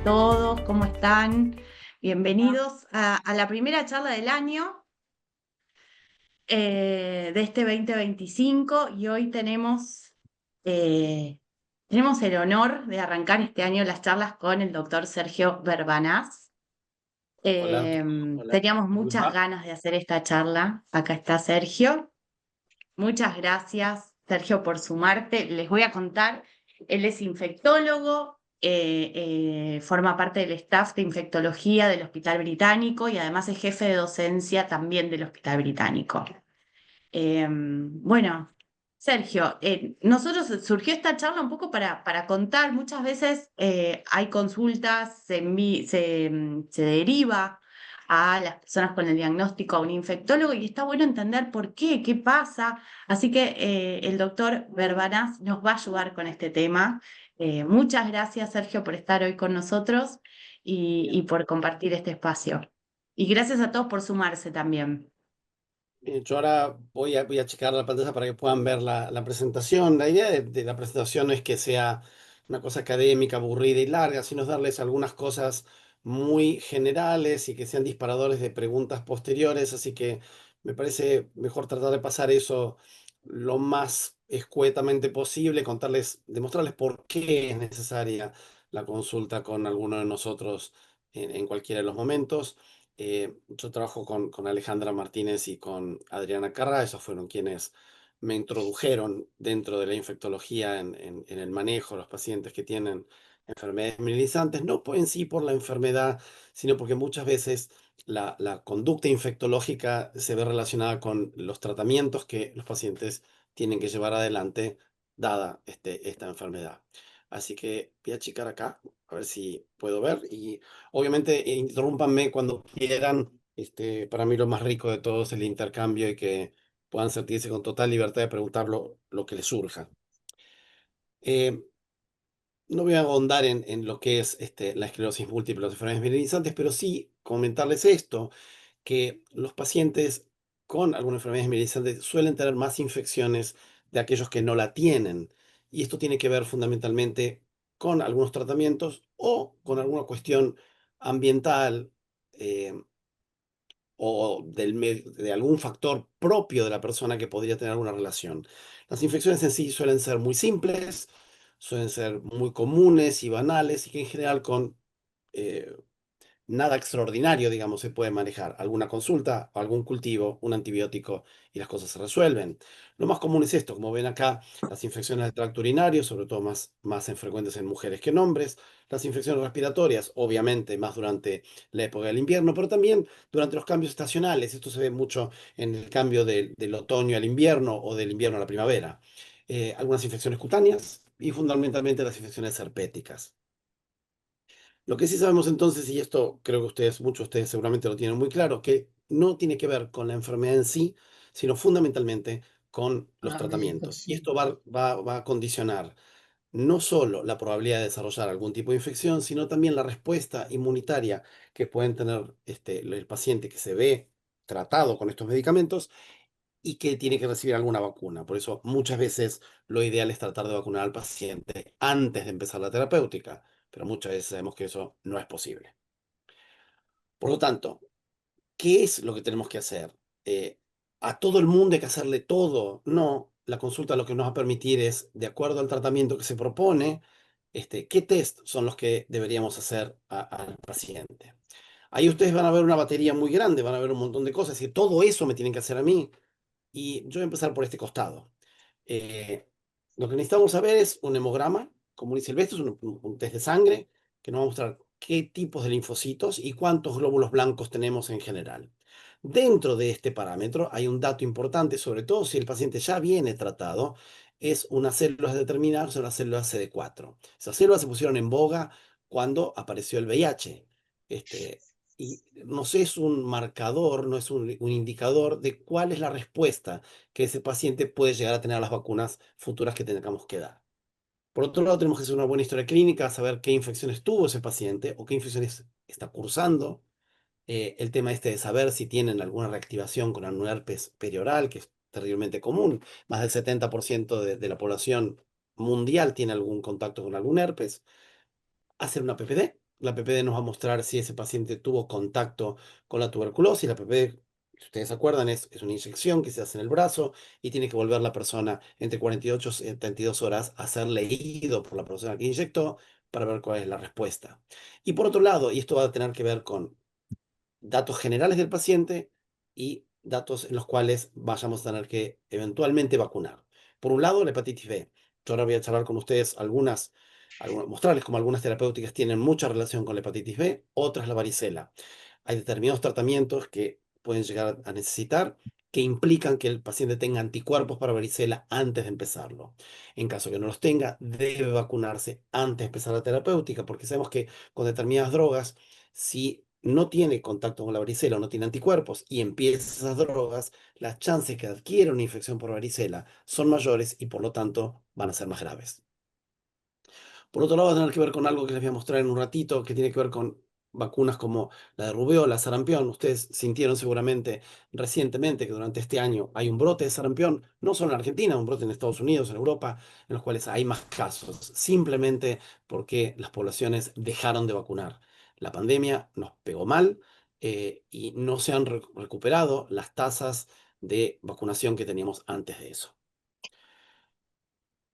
todos, ¿cómo están? Bienvenidos a la primera charla del año de este 2025 y hoy tenemos el honor de arrancar este año las charlas con el doctor Sergio Verbanás. Hola, hola. Teníamos ¿Cómo les muchas va? ganas de hacer esta charla. Acá está Sergio. Muchas gracias, Sergio, por sumarte. Les voy a contar, él es infectólogo, forma parte del staff de infectología del Hospital Británico y además es jefe de docencia también del Hospital Británico. Bueno, Sergio, nosotros surgió esta charla un poco para contar, muchas veces hay consultas, se deriva a las personas con el diagnóstico a un infectólogo y está bueno entender por qué pasa. Así que el doctor Verbanás nos va a ayudar con este tema. Muchas gracias, Sergio, por estar hoy con nosotros y por compartir este espacio. Y gracias a todos por sumarse también. Yo ahora voy a checar la pantalla para que puedan ver la presentación. La idea de la presentación no es que sea una cosa académica, aburrida y larga, sino darles algunas cosas muy generales y que sean disparadores de preguntas posteriores. Así que me parece mejor tratar de pasar eso lo más escuetamente posible, contarles, demostrarles por qué es necesaria la consulta con alguno de nosotros en cualquiera de los momentos. Yo trabajo con Alejandra Martínez y con Adriana Carra, esos fueron quienes me introdujeron dentro de la infectología en el manejo de los pacientes que tienen enfermedades minimizantes, no en sí por la enfermedad, sino porque muchas veces la conducta infectológica se ve relacionada con los tratamientos que los pacientes tienen que llevar adelante dada esta enfermedad. Así que voy a checar acá, a ver si puedo ver y obviamente, interrúmpanme cuando quieran. Para mí lo más rico de todo es el intercambio y que puedan sentirse con total libertad de preguntar lo que les surja. Eh, no voy a ahondar en lo que es la esclerosis múltiple, las enfermedades minimizantes, pero sí comentarles esto, que los pacientes con alguna enfermedad minimizante suelen tener más infecciones de aquellos que no la tienen. Y esto tiene que ver fundamentalmente con algunos tratamientos o con alguna cuestión ambiental, eh, o de algún factor propio de la persona que podría tener alguna relación. Las infecciones en sí suelen ser muy simples, suelen ser muy comunes y banales y que en general con eh, nada extraordinario, digamos, se puede manejar. Alguna consulta, algún cultivo, un antibiótico y las cosas se resuelven. Lo más común es esto, como ven acá, las infecciones del tracto urinario, sobre todo más frecuentes en mujeres que en hombres. Las infecciones respiratorias, obviamente, más durante la época del invierno, pero también durante los cambios estacionales. Esto se ve mucho en el cambio del otoño al invierno o del invierno a la primavera. Algunas infecciones cutáneas y fundamentalmente las infecciones herpéticas. Lo que sí sabemos entonces, y esto creo que muchos de ustedes seguramente lo tienen muy claro, que no tiene que ver con la enfermedad en sí, sino fundamentalmente con los tratamientos. Y esto va a condicionar no solo la probabilidad de desarrollar algún tipo de infección, sino también la respuesta inmunitaria que pueden tener el paciente que se ve tratado con estos medicamentos y que tiene que recibir alguna vacuna. Por eso muchas veces lo ideal es tratar de vacunar al paciente antes de empezar la terapéutica, pero muchas veces sabemos que eso no es posible. Por lo tanto, ¿qué es lo que tenemos que hacer? ¿A todo el mundo hay que hacerle todo? No, la consulta lo que nos va a permitir es, de acuerdo al tratamiento que se propone, qué test son los que deberíamos hacer al paciente. Ahí ustedes van a ver una batería muy grande, van a ver un montón de cosas y todo eso me tienen que hacer a mí. Y yo voy a empezar por este costado. Eh, lo que necesitamos saber es un hemograma común y silvestre, es un test de sangre que nos va a mostrar qué tipos de linfocitos y cuántos glóbulos blancos tenemos en general. Dentro de este parámetro hay un dato importante, sobre todo si el paciente ya viene tratado, es unas células determinadas, son las células CD4. Esas células se pusieron en boga cuando apareció el VIH. Y no sé, es un marcador, no es un indicador de cuál es la respuesta que ese paciente puede llegar a tener a las vacunas futuras que tengamos que dar. Por otro lado, tenemos que hacer una buena historia clínica, saber qué infecciones tuvo ese paciente o qué infecciones está cursando. El tema de saber si tienen alguna reactivación con algún herpes perioral, que es terriblemente común. Más del 70% de la población mundial tiene algún contacto con algún herpes. Hacer una PPD, la PPD nos va a mostrar si ese paciente tuvo contacto con la tuberculosis. La PPD, si ustedes se acuerdan, es una inyección que se hace en el brazo y tiene que volver la persona entre 48 y 72 horas a ser leído por la persona que inyectó para ver cuál es la respuesta. Y por otro lado, y esto va a tener que ver con datos generales del paciente y datos en los cuales vayamos a tener que eventualmente vacunar. Por un lado, la hepatitis B. Yo ahora voy a charlar con ustedes mostrarles cómo algunas terapéuticas tienen mucha relación con la hepatitis B, otras la varicela. Hay determinados tratamientos que pueden llegar a necesitar que implican que el paciente tenga anticuerpos para varicela antes de empezarlo. En caso que no los tenga, debe vacunarse antes de empezar la terapéutica, porque sabemos que con determinadas drogas, si no tiene contacto con la varicela o no tiene anticuerpos y empieza esas drogas, las chances que adquiera una infección por varicela son mayores y por lo tanto van a ser más graves. Por otro lado, va a tener que ver con algo que les voy a mostrar en un ratito, que tiene que ver con vacunas como la de rubiola, sarampión. Ustedes sintieron seguramente recientemente que durante este año hay un brote de sarampión, no solo en Argentina, un brote en Estados Unidos, en Europa, en los cuales hay más casos, simplemente porque las poblaciones dejaron de vacunar. La pandemia nos pegó mal y no se han recuperado las tasas de vacunación que teníamos antes de eso.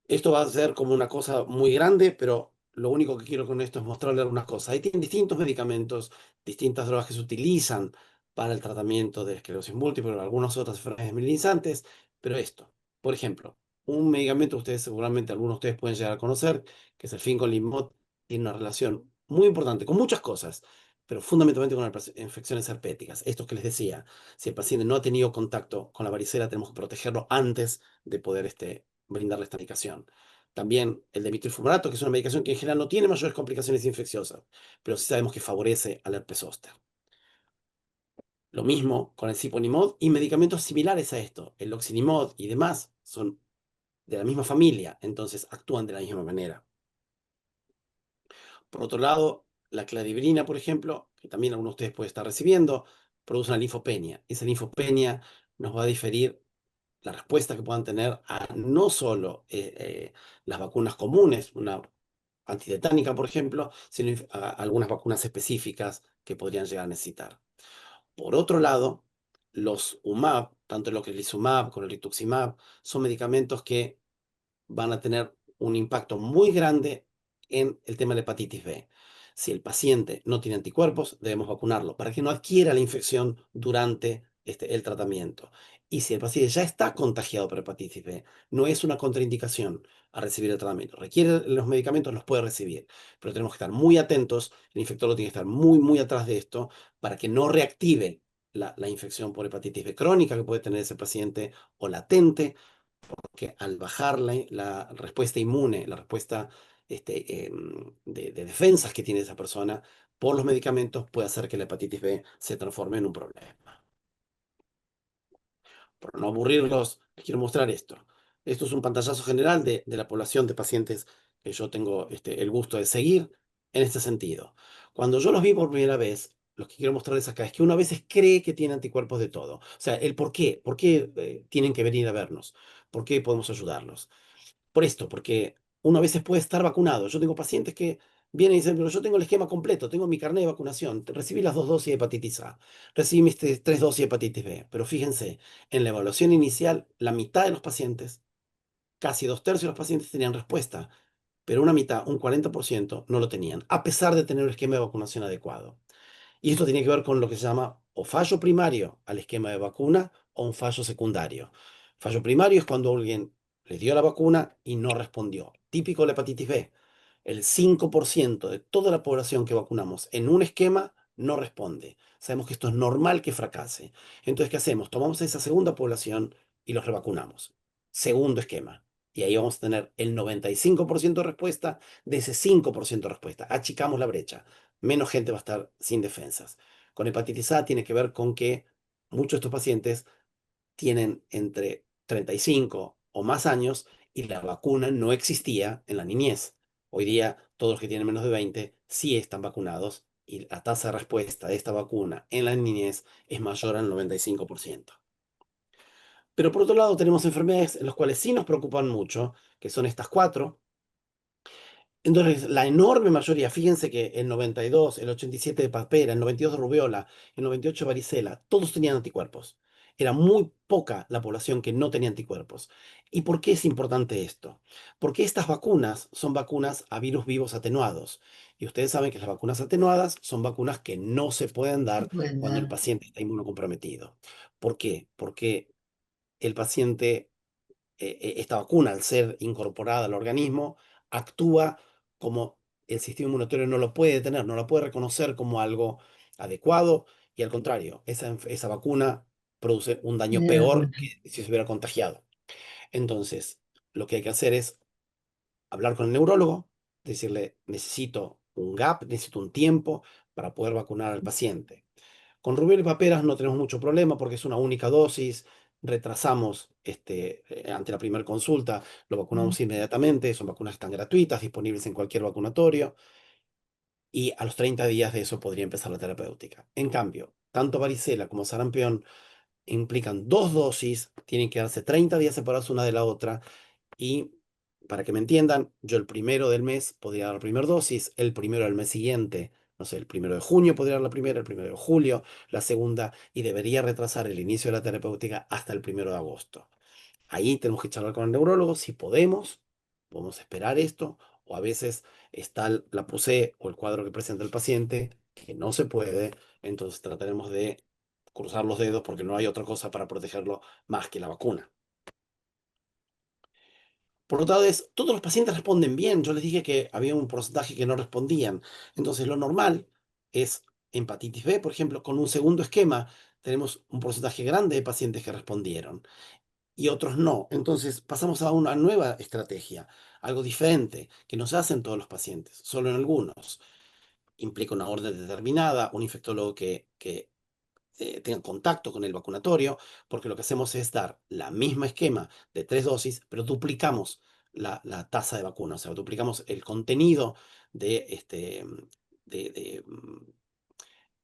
Esto va a ser como una cosa muy grande, pero lo único que quiero con esto es mostrarle algunas cosas. Ahí tienen distintos medicamentos, distintas drogas que se utilizan para el tratamiento de esclerosis múltiple o algunas otras enfermedades minimizantes, pero esto, por ejemplo, un medicamento ustedes seguramente algunos de ustedes pueden llegar a conocer, que es el Fingolimod, tiene una relación muy importante con muchas cosas, pero fundamentalmente con las infecciones herpéticas. Esto que les decía, si el paciente no ha tenido contacto con la varicela, tenemos que protegerlo antes de poder brindarle esta medicación. También el de metilfurmato, que es una medicación que en general no tiene mayores complicaciones infecciosas, pero sí sabemos que favorece al herpes zóster. Lo mismo con el ciponimod y medicamentos similares a esto. El oxinimod y demás son de la misma familia, entonces actúan de la misma manera. Por otro lado, la clarivirina, por ejemplo, que también algunos de ustedes pueden estar recibiendo, produce una linfopenia. Esa linfopenia nos va a diferir la respuesta que puedan tener a no solo las vacunas comunes, una antitetánica, por ejemplo, sino a algunas vacunas específicas que podrían llegar a necesitar. Por otro lado, los UMAP, tanto el ocrelizumab como el rituximab, son medicamentos que van a tener un impacto muy grande en el tema de la hepatitis B. Si el paciente no tiene anticuerpos, debemos vacunarlo para que no adquiera la infección durante el tratamiento. Y si el paciente ya está contagiado por hepatitis B, no es una contraindicación a recibir el tratamiento. Requiere los medicamentos, los puede recibir, pero tenemos que estar muy atentos. El infectólogo tiene que estar muy, muy atrás de esto para que no reactive la infección por hepatitis B crónica que puede tener ese paciente o latente que al bajar la respuesta inmune, la respuesta de defensas que tiene esa persona por los medicamentos, puede hacer que la hepatitis B se transforme en un problema. Por no aburrirlos, les quiero mostrar esto. Esto es un pantallazo general de la población de pacientes que yo tengo el gusto de seguir en este sentido. Cuando yo los vi por primera vez, lo que quiero mostrarles acá es que uno a veces cree que tiene anticuerpos de todo. O sea, el por qué tienen que venir a vernos, por qué podemos ayudarlos. Por esto, porque uno a veces puede estar vacunado. Yo tengo pacientes que vienen y dicen, pero yo tengo el esquema completo, tengo mi carnet de vacunación, recibí las 2 dosis de hepatitis A, recibí mis 3 dosis de hepatitis B, pero fíjense, en la evaluación inicial, la mitad de los pacientes, casi 2/3 de los pacientes tenían respuesta, pero una mitad, un 40%, no lo tenían, a pesar de tener un esquema de vacunación adecuado. Y esto tiene que ver con lo que se llama o fallo primario al esquema de vacuna o un fallo secundario. Fallo primario es cuando alguien le dio la vacuna y no respondió. Típico de la hepatitis B. El 5% de toda la población que vacunamos en un esquema no responde. Sabemos que esto es normal que fracase. Entonces, ¿qué hacemos? Tomamos a esa segunda población y los revacunamos. Segundo esquema. Y ahí vamos a tener el 95% de respuesta de ese 5% de respuesta. Achicamos la brecha, menos gente va a estar sin defensas. Con hepatitis A tiene que ver con que muchos de estos pacientes tienen entre 35 o más años y la vacuna no existía en la niñez. Hoy día todos los que tienen menos de 20 sí están vacunados y la tasa de respuesta de esta vacuna en la niñez es mayor al 95%. Pero por otro lado tenemos enfermedades en las cuales sí nos preocupan mucho, que son estas cuatro, Entonces, la enorme mayoría, fíjense que el 92, el 87 de papera, el 92 de rubiola, el 98 de varicela, todos tenían anticuerpos. Era muy poca la población que no tenía anticuerpos. ¿Y por qué es importante esto? Porque estas vacunas son vacunas a virus vivos atenuados. Y ustedes saben que las vacunas atenuadas son vacunas que no se pueden Se dar pueden cuando el dar. paciente está inmunocomprometido. ¿Por qué? Porque el paciente esta vacuna, al ser incorporada al organismo, actúa como el sistema inmunitario no lo puede detener, no lo puede reconocer como algo adecuado y al contrario, esa vacuna produce un daño Tiene peor alguna. que si se hubiera contagiado. Entonces, lo que hay que hacer es hablar con el neurólogo, decirle, necesito un gap, necesito un tiempo para poder vacunar al paciente. Con rubiola y paperas no tenemos mucho problema porque es una única dosis, retrasamos ante la primera consulta, lo vacunamos inmediatamente, son vacunas que están gratuitas, disponibles en cualquier vacunatorio, y a los 30 días de eso podría empezar la terapéutica. En cambio, tanto varicela como sarampión implican dos dosis, tienen que darse 30 días separados una de la otra, y para que me entiendan, yo el primero del mes podría dar la primera dosis, el primero del mes siguiente, no sé, el primero de junio podría dar la primera, el primero de julio, la segunda, y debería retrasar el inicio de la terapéutica hasta el primero de agosto. Ahí tenemos que charlar con el neurólogo si podemos esperar esto, o a veces está la PUC o el cuadro que presenta el paciente, que no se puede, entonces trataremos de cruzar los dedos porque no hay otra cosa para protegerlo más que la vacuna. Por otro lado, todos los pacientes responden bien. Yo les dije que había un porcentaje que no respondían. Entonces, lo normal es hepatitis B, por ejemplo, con un segundo esquema, tenemos un porcentaje grande de pacientes que respondieron y otros no. Entonces, pasamos a una nueva estrategia, algo diferente, que no se hace en todos los pacientes, solo en algunos. Implica una orden determinada, un infectólogo que tengan contacto con el vacunatorio, porque lo que hacemos es dar la misma esquema de 3 dosis, pero duplicamos la tasa de vacuna, o sea, duplicamos el contenido de, de, de, mm,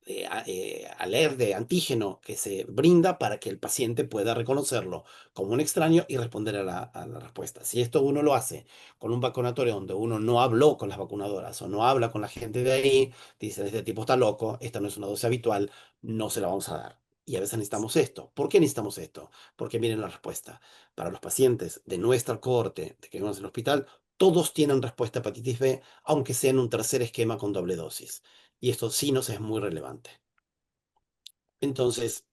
de antígeno que se brinda para que el paciente pueda reconocerlo como un extraño y responder a la respuesta. Si esto uno lo hace con un vacunatorio donde uno no habló con las vacunadoras o no habla con la gente de ahí, dicen, este tipo está loco, esta no es una dosis habitual, no se la vamos a dar. Y a veces necesitamos esto. ¿Por qué necesitamos esto? Porque miren la respuesta. Para los pacientes de nuestra cohorte, de que vemos en el hospital, todos tienen respuesta a hepatitis B, aunque sea en un tercer esquema con doble dosis. Y esto sí nos es muy relevante. Entonces,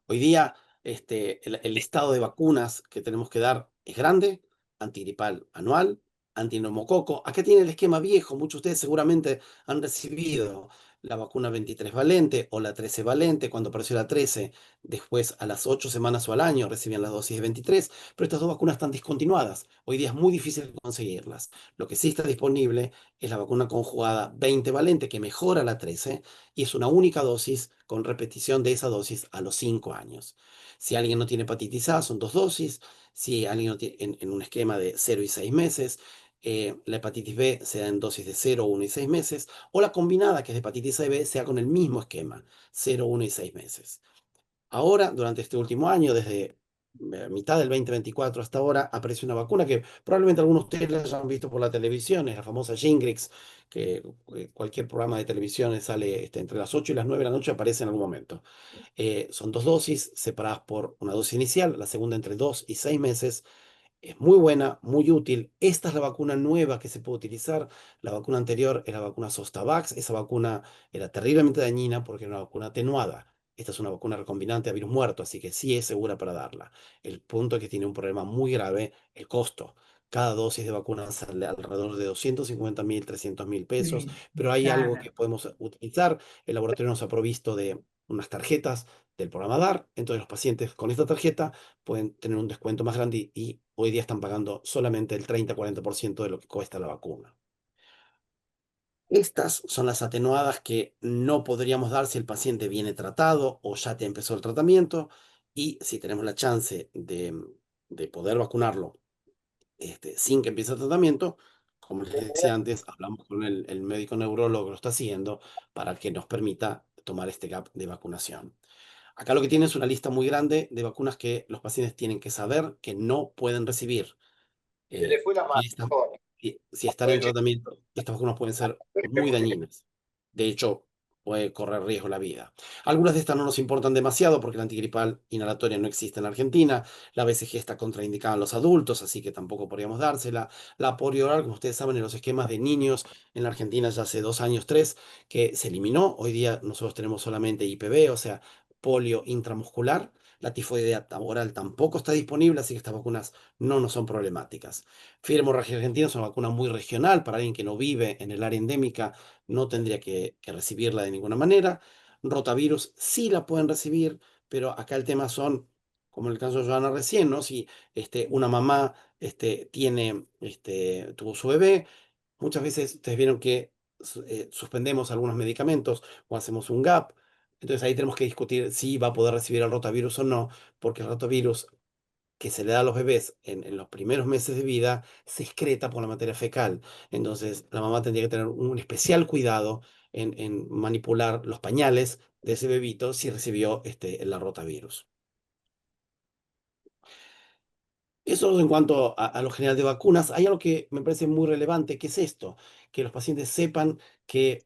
hoy día el listado de vacunas que tenemos que dar es grande: antigripal anual, antineumococo. Acá tiene el esquema viejo, muchos de ustedes seguramente han recibido la vacuna 23 valente o la 13 valente. Cuando apareció la 13, después a las 8 semanas o al año recibían las dosis de 23, pero estas dos vacunas están discontinuadas. Hoy día es muy difícil conseguirlas. Lo que sí está disponible es la vacuna conjugada 20 valente, que mejora la 13 y es una única dosis con repetición de esa dosis a los 5 años. Si alguien no tiene hepatitis A, son 2 dosis. Si alguien no tiene, en un esquema de 0 y 6 meses, la hepatitis B sea en dosis de 0, 1 y 6 meses, o la combinada, que es de hepatitis A y B, sea con el mismo esquema, 0, 1 y 6 meses. Ahora, durante este último año, desde mitad del 2024 hasta ahora, apareció una vacuna que probablemente algunos de ustedes la hayan visto por la televisión, es la famosa Shingrix, que cualquier programa de televisión sale entre las 8 y las 9 de la noche, aparece en algún momento. Son 2 dosis separadas por una dosis inicial, la segunda entre 2 y 6 meses. Es muy buena, muy útil. Esta es la vacuna nueva que se puede utilizar. La vacuna anterior era la vacuna Zostavax. Esa vacuna era terriblemente dañina porque era una vacuna atenuada. Esta es una vacuna recombinante a virus muerto, así que sí es segura para darla. El punto es que tiene un problema muy grave: el costo. Cada dosis de vacuna sale alrededor de 250.000, 300.000 pesos, Sí, pero hay algo cara. que podemos utilizar. El laboratorio nos ha provisto de unas tarjetas del programa DAR, entonces los pacientes con esta tarjeta pueden tener un descuento más grande y hoy día están pagando solamente el 30-40% de lo que cuesta la vacuna. Estas son las atenuadas que no podríamos dar si el paciente viene tratado o ya te empezó el tratamiento, y si tenemos la chance de poder vacunarlo sin que empiece el tratamiento, como les decía antes, hablamos con el médico neurólogo que lo está haciendo para que nos permita tomar este gap de vacunación. Acá lo que tiene es una lista muy grande de vacunas que los pacientes tienen que saber que no pueden recibir. Se le fue la Y mano, estas Jorge. si están en tratamiento, estas vacunas pueden ser muy dañinas. De hecho, puede correr riesgo la vida. Algunas de estas no nos importan demasiado porque la antigripal inhalatoria no existe en Argentina. La BCG está contraindicada en los adultos, así que tampoco podríamos dársela. La polio oral, como ustedes saben, en los esquemas de niños en la Argentina ya hace 2 años, tres, que se eliminó. Hoy día nosotros tenemos solamente IPV, o sea, polio intramuscular. La tifoidea oral tampoco está disponible, así que estas vacunas no nos son problemáticas. Fiebre hemorrágica argentina es una vacuna muy regional. Para alguien que no vive en el área endémica, no tendría que recibirla de ninguna manera. Rotavirus sí la pueden recibir, pero acá el tema son, como en el caso de Joana recién, ¿no? Si una mamá tuvo su bebé, muchas veces ustedes vieron que suspendemos algunos medicamentos o hacemos un gap. Entonces ahí tenemos que discutir si va a poder recibir el rotavirus o no, porque el rotavirus que se le da a los bebés en los primeros meses de vida se excreta por la materia fecal. Entonces, la mamá tendría que tener un especial cuidado en manipular los pañales de ese bebito si recibió la rotavirus. Eso en cuanto a lo general de vacunas. Hay algo que me parece muy relevante, que es esto, que los pacientes sepan que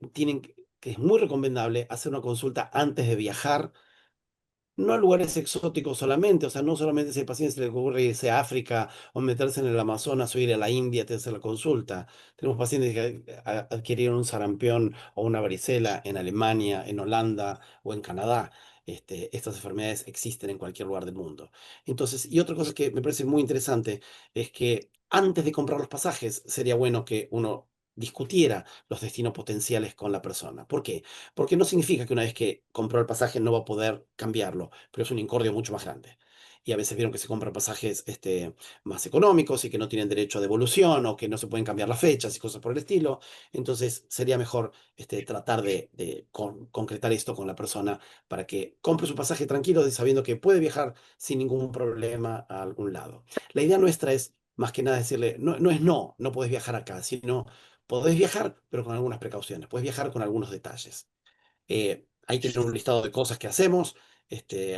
es muy recomendable hacer una consulta antes de viajar, no a lugares exóticos solamente, o sea, no solamente si el paciente se le ocurre irse a África o meterse en el Amazonas o ir a la India a hacer la consulta. Tenemos pacientes que adquirieron un sarampión o una varicela en Alemania, en Holanda o en Canadá. Estas enfermedades existen en cualquier lugar del mundo. Entonces, y otra cosa que me parece muy interesante es que antes de comprar los pasajes sería bueno que uno discutiera los destinos potenciales con la persona. ¿Por qué? Porque no significa que una vez que compró el pasaje no va a poder cambiarlo, pero es un incordio mucho más grande. Y a veces vieron que se compran pasajes más económicos y que no tienen derecho a devolución o que no se pueden cambiar las fechas y cosas por el estilo. Entonces sería mejor tratar de concretar esto con la persona para que compre su pasaje tranquilo, sabiendo que puede viajar sin ningún problema a algún lado. La idea nuestra es más que nada decirle, no, no es no puedes viajar acá, sino podés viajar, pero con algunas precauciones, puedes viajar con algunos detalles. Ahí tienen un listado de cosas que hacemos.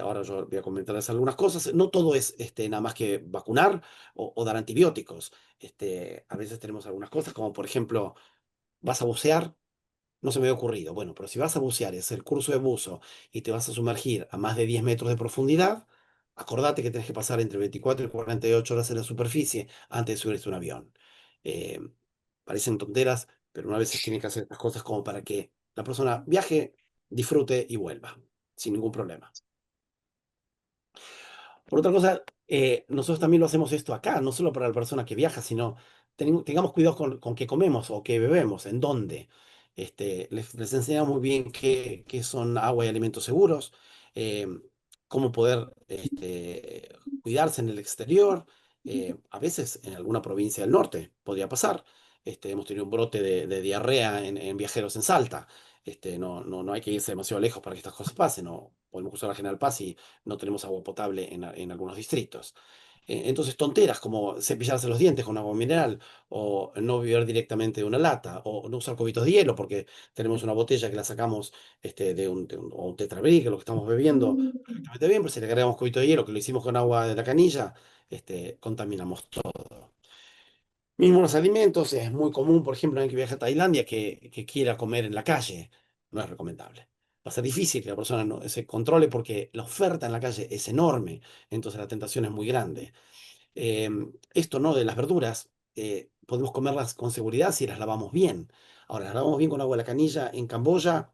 Ahora yo voy a comentarles algunas cosas. No todo es nada más que vacunar o dar antibióticos. A veces tenemos algunas cosas, como por ejemplo, vas a bucear, no se me había ocurrido. Bueno, pero si vas a bucear, es el curso de buzo y te vas a sumergir a más de 10 metros de profundidad, acordate que tenés que pasar entre 24 y 48 horas en la superficie antes de subirte a un avión. Eh, Parecen tonteras, pero una vez se tiene que hacer estas cosas como para que la persona viaje, disfrute y vuelva, sin ningún problema. Por otra cosa, nosotros también lo hacemos esto acá, no solo para la persona que viaja, sino tengamos cuidado con qué comemos o qué bebemos, en dónde. Les enseñamos muy bien qué son agua y alimentos seguros, eh, cómo poder cuidarse en el exterior. A veces en alguna provincia del norte podría pasar. Hemos tenido un brote de diarrea en viajeros en Salta. No hay que irse demasiado lejos para que estas cosas pasen. No podemos usar la General Paz y no tenemos agua potable en algunos distritos. Entonces, tonteras como cepillarse los dientes con agua mineral, o no beber directamente de una lata, o no usar cubitos de hielo porque tenemos una botella que la sacamos o un tetrabric, lo que estamos bebiendo perfectamente bien, pero si le agregamos cubitos de hielo, que lo hicimos con agua de la canilla, contaminamos todo. Mismo los alimentos, es muy común, por ejemplo, alguien que viaja a Tailandia que quiera comer en la calle. No es recomendable. Va a ser difícil que la persona no, se controle porque la oferta en la calle es enorme, entonces la tentación es muy grande. Eh, Esto no de las verduras, podemos comerlas con seguridad si las lavamos bien. Ahora, las lavamos bien con agua de la canilla en Camboya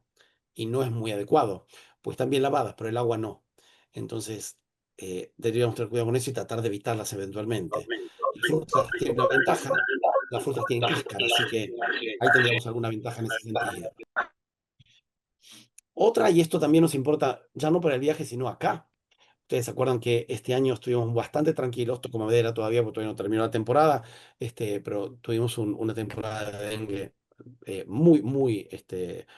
y no es muy adecuado, pues están bien lavadas, pero el agua no. Entonces, deberíamos tener cuidado con eso y tratar de evitarlas eventualmente. Las frutas tienen una ventaja, las frutas tienen cáscara, así que ahí tendríamos alguna ventaja en ese sentido. Otra, y esto también nos importa, ya no para el viaje, sino acá. Ustedes se acuerdan que este año estuvimos bastante tranquilos, toco madera todavía, porque todavía no terminó la temporada, pero tuvimos una temporada de dengue muy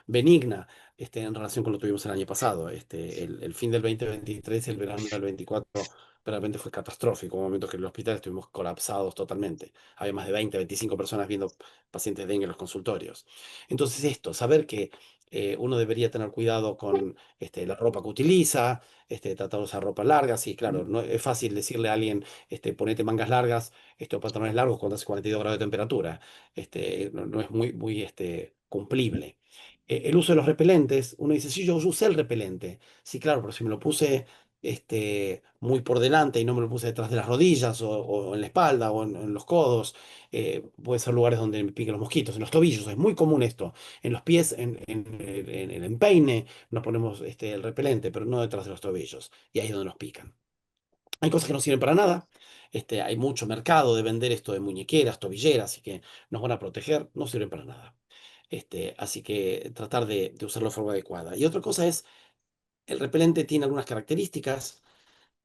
benigna en relación con lo que tuvimos el año pasado. El fin del 2023 y el verano del 24 realmente fue catastrófico, un momento que en el hospital estuvimos colapsados totalmente. Había más de 20, 25 personas viendo pacientes de dengue en los consultorios. Entonces saber que Uno debería tener cuidado con la ropa que utiliza, tratar de usar ropa larga. Sí, claro, no es fácil decirle a alguien, ponete mangas largas, o pantalones largos cuando hace 42 grados de temperatura. No es muy cumplible. El uso de los repelentes, uno dice, sí, yo usé el repelente. Sí, claro, pero si me lo puse muy por delante y no me lo puse detrás de las rodillas o en la espalda o en los codos, puede ser lugares donde me piquen los mosquitos, en los tobillos, es muy común esto. En los pies, en el empeine, nos ponemos el repelente, pero no detrás de los tobillos. Y ahí es donde nos pican. Hay cosas que no sirven para nada. Hay mucho mercado de vender esto de muñequeras, tobilleras, y que nos van a proteger, no sirven para nada. Así que tratar de usarlo de forma adecuada. Y otra cosa es, el repelente tiene algunas características,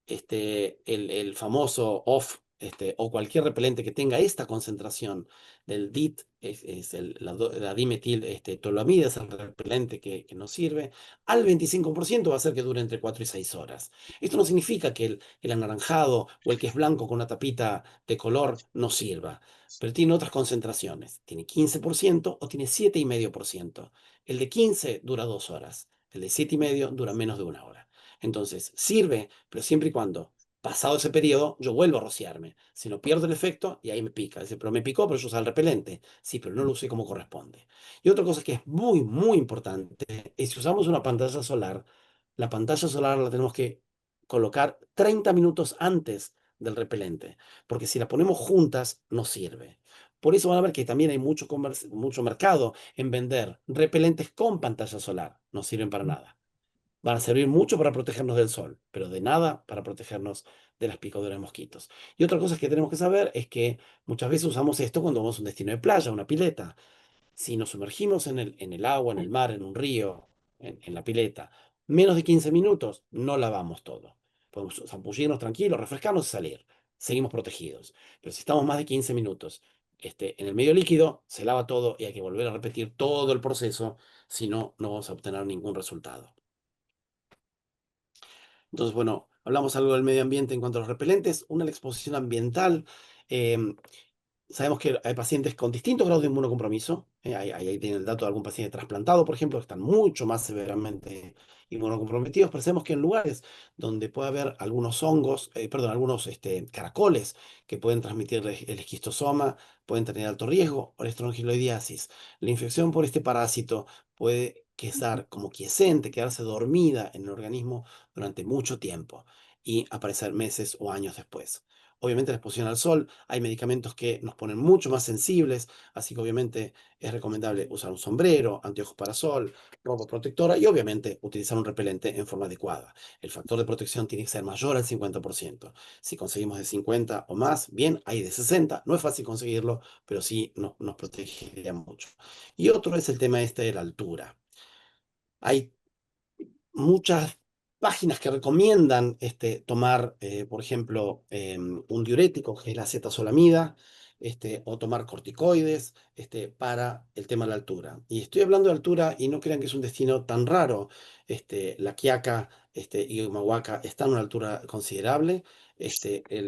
el famoso OFF, o cualquier repelente que tenga esta concentración del DIT, es la dimetil toluamida, es el repelente que nos sirve, al 25% va a hacer que dure entre 4 y 6 horas. Esto no significa que el anaranjado o el que es blanco con una tapita de color no sirva, pero tiene otras concentraciones. Tiene 15% o tiene 7,5%. El de 15 dura 2 horas, el de 7,5 dura menos de 1 hora. Entonces, sirve, pero siempre y cuando, pasado ese periodo, yo vuelvo a rociarme. Si no pierdo el efecto, y ahí me pica. Dice, pero me picó, pero yo usé el repelente. Sí, pero no lo usé como corresponde. Y otra cosa que es muy importante es si usamos una pantalla solar, la pantalla solar la tenemos que colocar 30 minutos antes del repelente, porque si la ponemos juntas, no sirve. Por eso van a ver que también hay mucho mercado en vender repelentes con pantalla solar. No sirven para nada. Van a servir mucho para protegernos del sol, pero de nada para protegernos de las picaduras de mosquitos. Y otra cosa que tenemos que saber es que muchas veces usamos esto cuando vamos a un destino de playa, una pileta. Si nos sumergimos en el agua, en el mar, en un río, en la pileta, menos de 15 minutos, no lavamos todo. Podemos zambullirnos tranquilos, refrescarnos y salir. Seguimos protegidos. Pero si estamos más de 15 minutos en el medio líquido, se lava todo y hay que volver a repetir todo el proceso, si no, no vamos a obtener ningún resultado. Entonces, bueno, hablamos algo del medio ambiente en cuanto a los repelentes, una la exposición ambiental. em, Sabemos que hay pacientes con distintos grados de inmunocompromiso. Ahí tiene el dato de algún paciente trasplantado, por ejemplo, que están mucho más severamente inmunocomprometidos. Pero sabemos que en lugares donde puede haber algunos hongos, perdón, algunos caracoles que pueden transmitir el esquistosoma, pueden tener alto riesgo, o la estrongiloidiasis. La infección por este parásito puede quedar como quiescente, quedarse dormida en el organismo durante mucho tiempo y aparecer meses o años después. Obviamente la exposición al sol, hay medicamentos que nos ponen mucho más sensibles, así que obviamente es recomendable usar un sombrero, anteojos para sol, ropa protectora y obviamente utilizar un repelente en forma adecuada. El factor de protección tiene que ser mayor al 50%. Si conseguimos de 50 o más, bien, hay de 60, no es fácil conseguirlo, pero sí nos protegería mucho. Y otro es el tema de la altura. Hay muchas páginas que recomiendan tomar, por ejemplo, un diurético, que es la acetazolamida, o tomar corticoides para el tema de la altura. Y estoy hablando de altura y no crean que es un destino tan raro. La Quiaca y Humahuaca están a una altura considerable.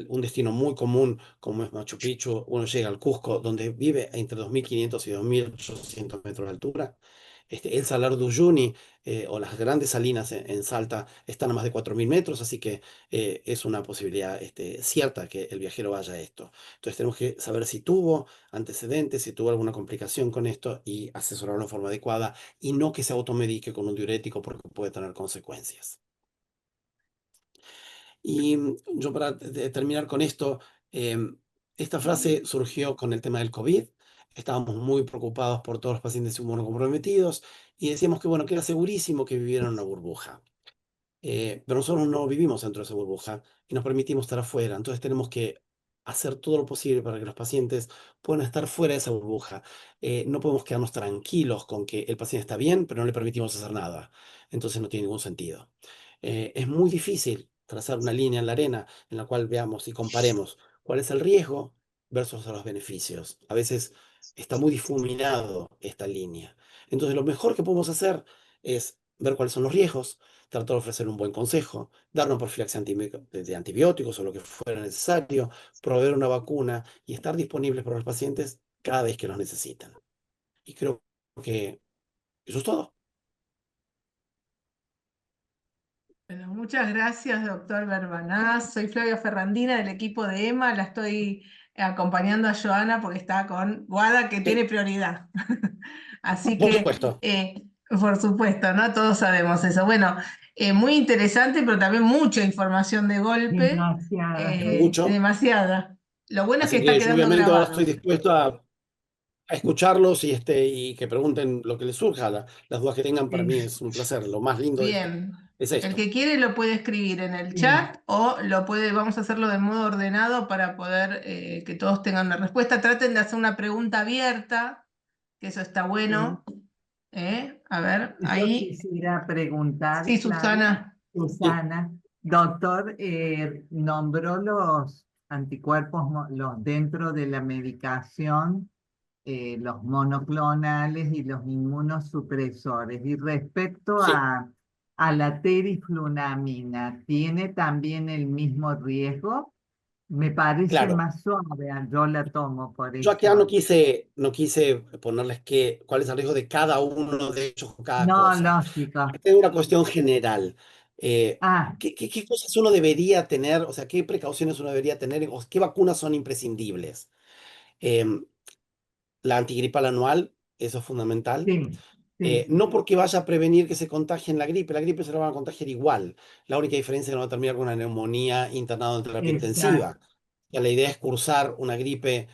Un destino muy común como es Machu Picchu, uno llega al Cusco, donde vive entre 2.500 y 2.800 metros de altura. El Salar de Uyuni o las grandes salinas en Salta están a más de 4.000 metros, así que es una posibilidad cierta que el viajero vaya a esto. Entonces tenemos que saber si tuvo antecedentes, si tuvo alguna complicación con esto y asesorarlo de forma adecuada y no que se automedique con un diurético porque puede tener consecuencias. Y yo para terminar con esto, esta frase surgió con el tema del COVID. Estábamos muy preocupados por todos los pacientes inmunocomprometidos y decíamos que, bueno, que era segurísimo que vivieran en una burbuja. Pero nosotros no vivimos dentro de esa burbuja y nos permitimos estar afuera. Entonces tenemos que hacer todo lo posible para que los pacientes puedan estar fuera de esa burbuja. No podemos quedarnos tranquilos con que el paciente está bien, pero no le permitimos hacer nada. Entonces no tiene ningún sentido. Es muy difícil trazar una línea en la arena en la cual veamos y comparemos cuál es el riesgo versus los beneficios. A veces está muy difuminado esta línea. Entonces lo mejor que podemos hacer es ver cuáles son los riesgos, tratar de ofrecer un buen consejo, dar una profilaxia de antibióticos o lo que fuera necesario, proveer una vacuna y estar disponibles para los pacientes cada vez que los necesitan. Y creo que eso es todo. Bueno, muchas gracias, doctor Verbanás. Soy Flavia Ferrandina del equipo de EMA. La estoy acompañando a Joana porque está con Guada, que tiene Sí, prioridad. Así por que, supuesto. por supuesto, ¿no? Todos sabemos eso. Bueno, muy interesante, pero también mucha información de golpe, Demasiada. Mucho. demasiada. Lo bueno es que Así está que yo quedando obviamente ahora estoy grabado. dispuesto a escucharlos y que pregunten lo que les surja, las dudas que tengan, para Sí, mí es un placer. Lo más lindo de esto Bien. es El esto. que quiere lo puede escribir en el sí, chat o lo puede, vamos a hacerlo de modo ordenado para poder que todos tengan una respuesta. Traten de hacer una pregunta abierta, que eso está sí. bueno. A ver, Yo ahí. quisiera preguntar, Sí, Flavia, Susana. Sí, Susana, doctor, nombró los anticuerpos los dentro de la medicación, los monoclonales y los inmunosupresores. Y respecto sí, a la teriflunamina, ¿tiene también el mismo riesgo? Me parece claro. más suave, yo la tomo por Yo acá no eso. quise, no quise ponerles cuál es el riesgo de cada uno de ellos o cada No, cosa. lógico. Esta es una cuestión general. Ah, ¿Qué cosas uno debería tener? O sea, ¿qué precauciones uno debería tener? ¿O qué vacunas son imprescindibles? Em, la antigripal anual, eso es fundamental. sí, sí, No porque vaya a prevenir que se contagien la gripe se la van a contagiar igual. La única diferencia es que no va a terminar con una neumonía internado en terapia exacto. intensiva. Ya la idea es cursar una gripe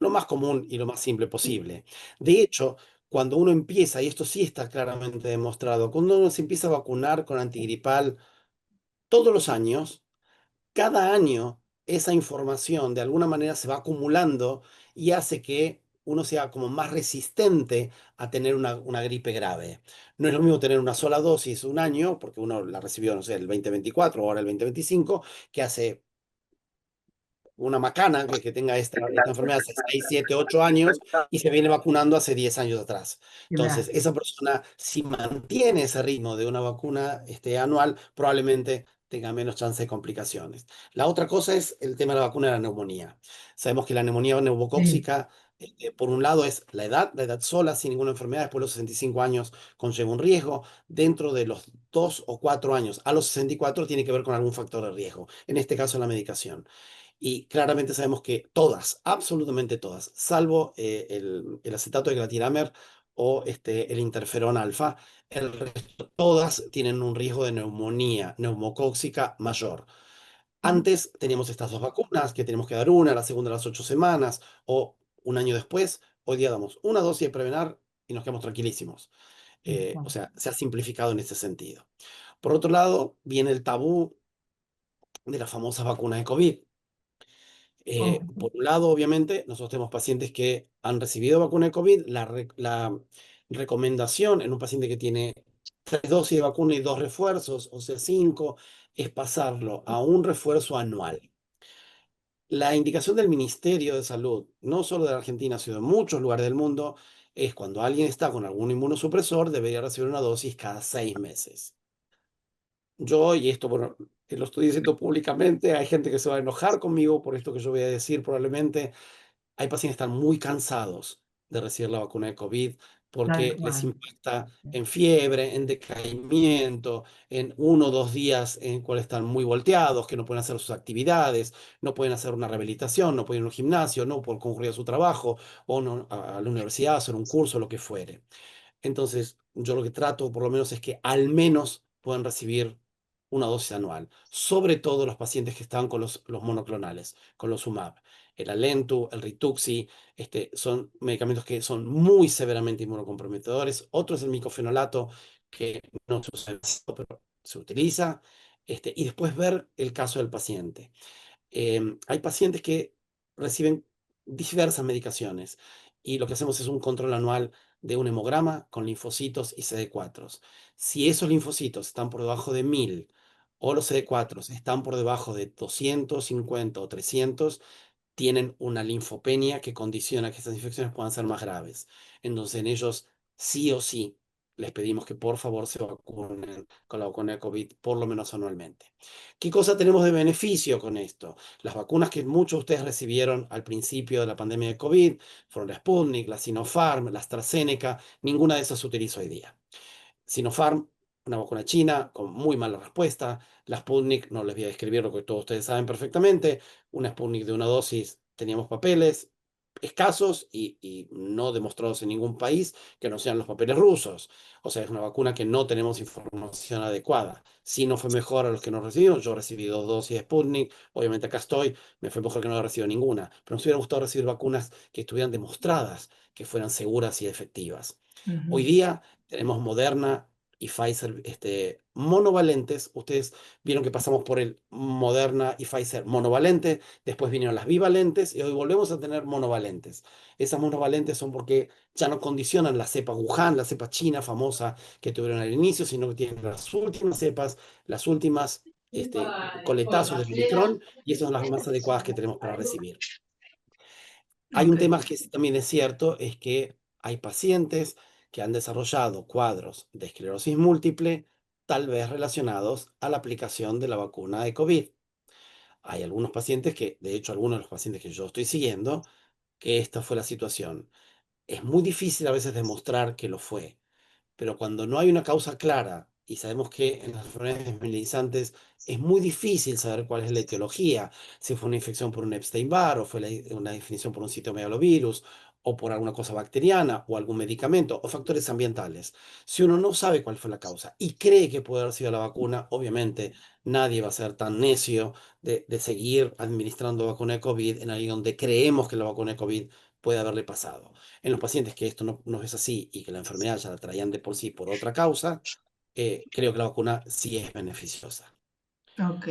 lo más común y lo más simple posible. De hecho, cuando uno empieza, y esto sí está claramente demostrado, cuando uno se empieza a vacunar con antigripal todos los años, cada año esa información de alguna manera se va acumulando y hace que uno sea como más resistente a tener una gripe grave. No es lo mismo tener una sola dosis un año, porque uno la recibió, no sé, el 2024 o ahora el 2025, que hace una macana que tenga esta enfermedad hace 6 7 8 años y se viene vacunando hace 10 años atrás. Entonces, Claro. esa persona, si mantiene ese ritmo de una vacuna anual, probablemente tenga menos chance de complicaciones. La otra cosa es el tema de la vacuna de la neumonía. Sabemos que la neumonía Sí, neumocóxica, por un lado, es la edad sola, sin ninguna enfermedad, después de los 65 años conlleva un riesgo. Dentro de los 2 o 4 años a los 64 tiene que ver con algún factor de riesgo, en este caso la medicación. Y claramente sabemos que todas, absolutamente todas, salvo el acetato de glatiramер o el interferón alfa, el resto, todas tienen un riesgo de neumonía neumocóxica mayor. Antes teníamos estas dos vacunas, que tenemos que dar una, la segunda a las 8 semanas, o un año después, hoy día damos una dosis de Prevenar y nos quedamos tranquilísimos. O exacto. sea, se ha simplificado en ese sentido. Por otro lado, viene el tabú de las famosas vacunas de COVID. Ok, Por un lado, obviamente, nosotros tenemos pacientes que han recibido vacuna de COVID. La recomendación en un paciente que tiene 3 dosis de vacuna y 2 refuerzos, o sea, 5, es pasarlo a un refuerzo anual. La indicación del Ministerio de Salud, no solo de la Argentina, sino de muchos lugares del mundo, es cuando alguien está con algún inmunosupresor, debería recibir una dosis cada 6 meses. Yo, y esto, bueno, lo estoy diciendo públicamente, hay gente que se va a enojar conmigo por esto que yo voy a decir probablemente. Hay pacientes que están muy cansados de recibir la vacuna de COVID tal porque les cual. impacta en fiebre, en decaimiento, en 1 o 2 días en cuales están muy volteados, que no pueden hacer sus actividades, no pueden hacer una rehabilitación, no pueden ir a un gimnasio, no pueden concurrir a su trabajo o a la universidad, hacer un curso, lo que fuere. Entonces, yo lo que trato por lo menos es que al menos puedan recibir una dosis anual, sobre todo los pacientes que están con los monoclonales, con los UMAB. El Alentu, el Rituxi, son medicamentos que son muy severamente inmunocomprometedores. Otro es el micofenolato, que no se usa demasiado, pero se utiliza. Y después ver el caso del paciente. Hay pacientes que reciben diversas medicaciones y lo que hacemos es un control anual de un hemograma con linfocitos y CD4. Si esos linfocitos están por debajo de 1000 o los CD4 están por debajo de 250 o 300, tienen una linfopenia que condiciona que estas infecciones puedan ser más graves. Entonces, en ellos sí o sí les pedimos que por favor se vacunen con la vacuna de COVID por lo menos anualmente. ¿Qué cosa tenemos de beneficio con esto? Las vacunas que muchos de ustedes recibieron al principio de la pandemia de COVID fueron la Sputnik, la Sinopharm, la AstraZeneca, ninguna de esas se utiliza hoy día. Sinopharm una vacuna china con muy mala respuesta. La Sputnik, no les voy a describir lo que todos ustedes saben perfectamente. Una Sputnik de una dosis, teníamos papeles escasos y no demostrados en ningún país que no sean los papeles rusos. O sea, es una vacuna que no tenemos información adecuada. Si no fue mejor a los que no recibimos, yo recibí 2 dosis de Sputnik, obviamente acá estoy, me fue mejor que no haber recibido ninguna, pero nos hubiera gustado recibir vacunas que estuvieran demostradas, que fueran seguras y efectivas. Hoy día tenemos Moderna y Pfizer monovalentes. Ustedes vieron que pasamos por el Moderna y Pfizer monovalente, después vinieron las bivalentes y hoy volvemos a tener monovalentes. Esas monovalentes son porque ya no condicionan la cepa Wuhan, la cepa china famosa que tuvieron al inicio, sino que tienen las últimas cepas, las últimas coletazos del Omicron, y esas son las más adecuadas que tenemos para recibir. Hay un Ok. tema que también es cierto, es que hay pacientes que han desarrollado cuadros de esclerosis múltiple, tal vez relacionados a la aplicación de la vacuna de COVID. Hay algunos pacientes que, de hecho, algunos de los pacientes que yo estoy siguiendo, que esta fue la situación. Es muy difícil a veces demostrar que lo fue, pero cuando no hay una causa clara, y sabemos que en las enfermedades desmielinizantes es muy difícil saber cuál es la etiología, si fue una infección por un Epstein-Barr, o fue una infección por un citomegalovirus, o por alguna cosa bacteriana, o algún medicamento, o factores ambientales. Si uno no sabe cuál fue la causa y cree que puede haber sido la vacuna, obviamente nadie va a ser tan necio de seguir administrando vacuna de COVID en alguien donde creemos que la vacuna de COVID puede haberle pasado. En los pacientes que esto no es así y que la enfermedad ya la traían de por sí por otra causa, creo que la vacuna sí es beneficiosa. Ok.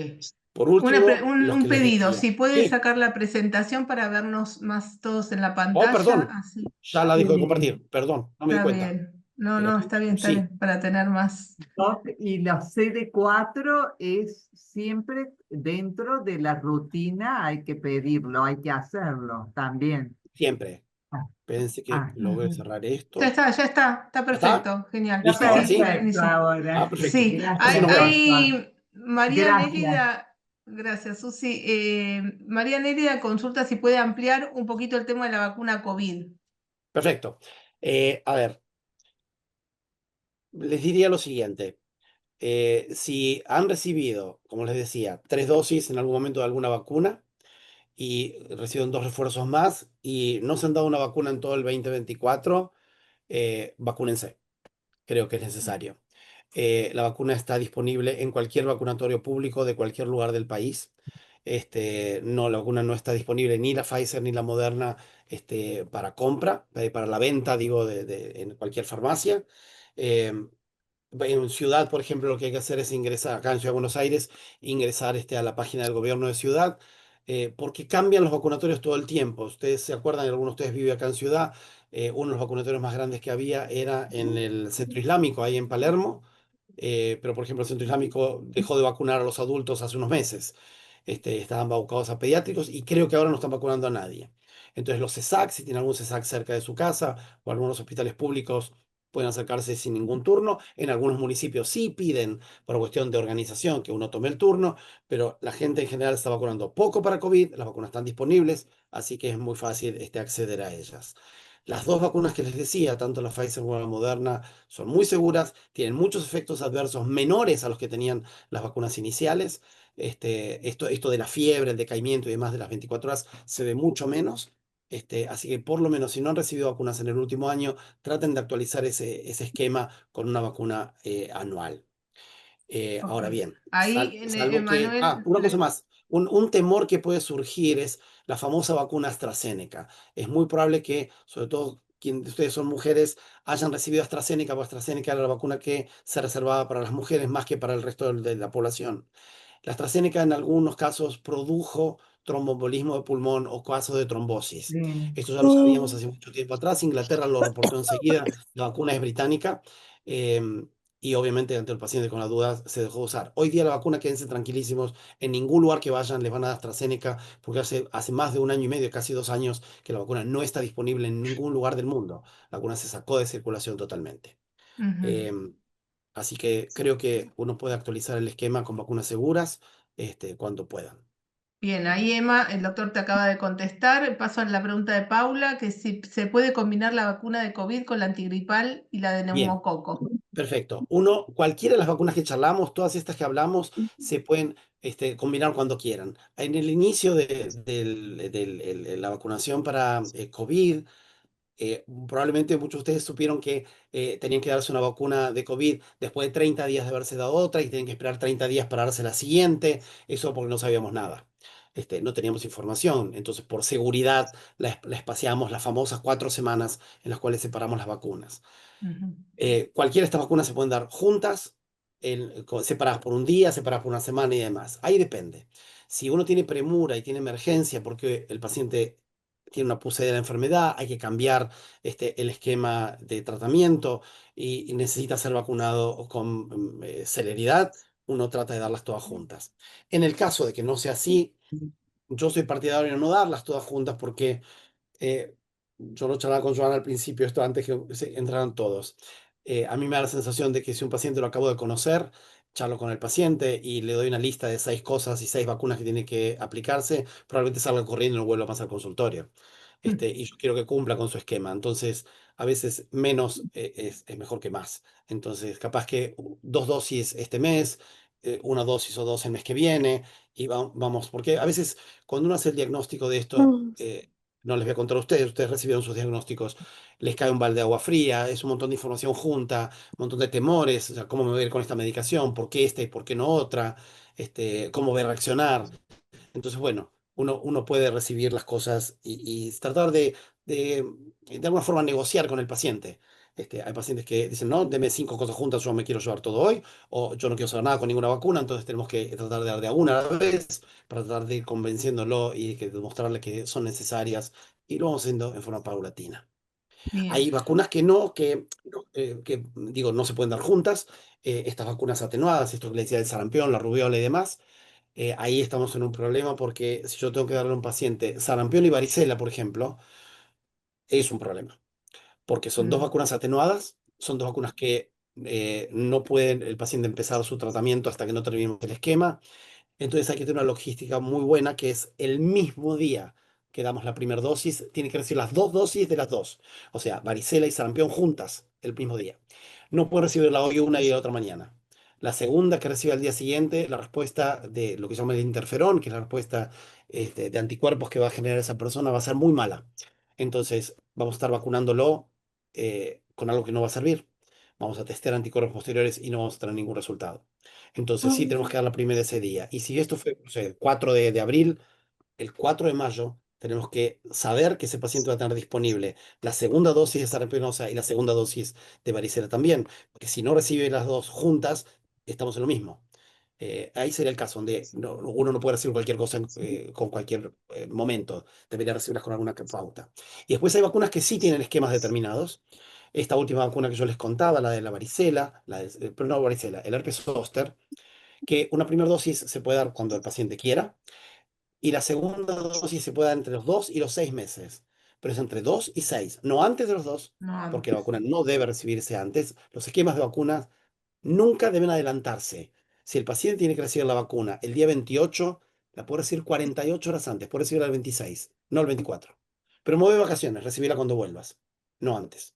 Por último, los Un que les pedido, decía, si puede sí, sacar la presentación para vernos más todos en la oh, pantalla, perdón, así. ya la dejo de Sí. compartir, perdón, no me di Está cuenta. bien. No, no, está Sí, bien, para tener más. Y los CD4 es siempre dentro de la rutina, hay que pedirlo, hay que hacerlo también. siempre. Ah, Espérense que ah, logre Ujú. cerrar esto. Ya está ¿Ya está? perfecto, genial. está ¿Listo? Sí, Ahora sí, sí. perfecto buenísimo. Ah, ahora. perfecto. Sí, Así Gracias, nos vemos. hay María Gracias. Nérida, gracias Susi. María Nérida consulta si puede ampliar un poquito el tema de la vacuna COVID. Perfecto. A ver, les diría lo siguiente. Si han recibido, como les decía, 3 dosis en algún momento de alguna vacuna y reciben 2 refuerzos más y no se han dado una vacuna en todo el 2024, vacúnense. Creo que es necesario. La vacuna está disponible en cualquier vacunatorio público de cualquier lugar del país. No, la vacuna no está disponible ni la Pfizer ni la Moderna para compra, para la venta, digo, en cualquier farmacia. Em, en ciudad, por ejemplo, lo que hay que hacer es ingresar, acá en Ciudad de Buenos Aires, ingresar a la página del gobierno de ciudad, porque cambian los vacunatorios todo el tiempo. Ustedes se acuerdan, algunos de ustedes viven acá en ciudad, uno de los vacunatorios más grandes que había era en el Centro Islámico, ahí en Palermo, pero por ejemplo el Centro Islámico dejó de vacunar a los adultos hace unos meses. Estaban vacunados a pediátricos y creo que ahora no están vacunando a nadie. Entonces los CESAC, si tienen algún CESAC cerca de su casa o algunos hospitales públicos, pueden acercarse sin ningún turno. En algunos municipios sí piden por cuestión de organización que uno tome el turno, pero la gente en general está vacunando poco para COVID, las vacunas están disponibles, así que es muy fácil acceder a ellas. Las 2 vacunas que les decía, tanto la Pfizer como la Moderna, son muy seguras, tienen muchos efectos adversos menores a los que tenían las vacunas iniciales. Esto de la fiebre, el decaimiento y demás de las 24 horas se ve mucho menos. Así que por lo menos si no han recibido vacunas en el último año, traten de actualizar ese esquema con una vacuna anual. Ok. Ahora bien, Ahí, salvo que... Ah, Emanuel, una cosa más. Un temor que puede surgir es la famosa vacuna AstraZeneca. Es muy probable que, sobre todo quienes de ustedes son mujeres, hayan recibido AstraZeneca, porque AstraZeneca era la vacuna que se reservaba para las mujeres más que para el resto de la población. La AstraZeneca en algunos casos produjo tromboembolismo de pulmón o casos de trombosis. Sí. Esto ya lo sabíamos hace mucho tiempo atrás. Inglaterra lo reportó enseguida. La vacuna es británica. Y obviamente ante el paciente con las dudas se dejó de usar. Hoy día la vacuna, quédense tranquilísimos, en ningún lugar que vayan les van a dar AstraZeneca, porque hace más de 1 año y medio, casi 2 años, que la vacuna no está disponible en ningún lugar del mundo. La vacuna se sacó de circulación totalmente. ujú. Em, Así que creo que uno puede actualizar el esquema con vacunas seguras cuando puedan. Bien, ahí Emma, el doctor te acaba de contestar. Paso a la pregunta de Paula, que si se puede combinar la vacuna de COVID con la antigripal y la de Bien, neumococo. Perfecto. Cualquiera de las vacunas que charlamos, todas estas que hablamos, se pueden combinar cuando quieran. En el inicio de la vacunación para COVID, probablemente muchos de ustedes supieron que tenían que darse una vacuna de COVID después de 30 días de haberse dado otra y tenían que esperar 30 días para darse la siguiente. Eso porque no sabíamos nada. No teníamos información. Entonces, por seguridad, la espaciamos las famosas 4 semanas en las cuales separamos las vacunas. Ujú. Cualquiera de estas vacunas se pueden dar juntas, separadas por un día, separadas por una semana y demás. Ahí depende. Si uno tiene premura y tiene emergencia porque el paciente tiene una puse de la enfermedad, hay que cambiar el esquema de tratamiento y necesita ser vacunado con celeridad, uno trata de darlas todas juntas. En el caso de que no sea así, yo soy partidario de no darlas todas juntas porque eh, yo lo charlaba con Joana al principio, esto antes que entraran todos. A mí me da la sensación de que si un paciente lo acabo de conocer, charlo con el paciente y le doy una lista de 6 cosas y 6 vacunas que tiene que aplicarse, probablemente salga corriendo y no vuelva más al consultorio. Y yo quiero que cumpla con su esquema. Entonces, a veces menos es mejor que más. Entonces, capaz que 2 dosis este mes, una dosis o dos el mes que viene, y vamos, porque a veces cuando uno hace el diagnóstico de esto, no les voy a contar a ustedes recibieron sus diagnósticos, les cae un balde de agua fría, es un montón de información junta, un montón de temores, o sea, cómo me voy a ir con esta medicación, por qué esta y por qué no otra, cómo voy a reaccionar. Entonces, bueno, uno puede recibir las cosas y tratar de alguna forma negociar con el paciente. Hay pacientes que dicen, no, deme 5 cosas juntas, yo me quiero llevar todo hoy, o yo no quiero saber nada con ninguna vacuna, entonces tenemos que tratar de dar de a una a la vez para tratar de ir convenciéndolo y demostrarle que son necesarias y lo vamos haciendo en forma paulatina. Bien. Hay vacunas que digo, no se pueden dar juntas, estas vacunas atenuadas, esto que le decía del sarampión, la rubiola y demás. Ahí estamos en un problema porque si yo tengo que darle a un paciente sarampión y varicela, por ejemplo, es un problema, porque son 2 vacunas atenuadas, son 2 vacunas que no pueden el paciente empezar su tratamiento hasta que no terminemos el esquema. Entonces hay que tener una logística muy buena, que es el mismo día que damos la primera dosis, tiene que recibir las 2 dosis de las dos. O sea, varicela y sarampión juntas el mismo día. No puede recibirla hoy una y la otra mañana. La segunda que recibe al día siguiente, la respuesta de lo que se llama el interferón, que es la respuesta de anticuerpos que va a generar esa persona, va a ser muy mala. Entonces, vamos a estar vacunándolo con algo que no va a servir. Vamos a testear anticuerpos posteriores y no vamos a tener ningún resultado. Entonces sí tenemos que dar la primera ese día. Y si esto fue, no sé, el 4 de abril, el 4 de mayo tenemos que saber que ese paciente va a tener disponible la segunda dosis de sarampión y la segunda dosis de varicela también. Porque si no recibe las dos juntas, estamos en lo mismo. Ahí sería el caso donde uno no puede recibir cualquier cosa con cualquier momento. Debería recibirlas con alguna pauta. Y después hay vacunas que sí tienen esquemas determinados. Esta última vacuna que yo les contaba, la de la varicela, pero no varicela, el herpes zóster, que una primera dosis se puede dar cuando el paciente quiera y la segunda dosis se puede dar entre los 2 y los 6 meses, pero es entre 2 y 6, no antes de los 2, No porque la antes. vacuna no debe recibirse antes. Los esquemas de vacunas nunca deben adelantarse. Si el paciente tiene que recibir la vacuna el día 28, la puede recibir 48 horas antes, puede recibirla el 26, no el 24. Pero mueve vacaciones, recibirla cuando vuelvas, no antes.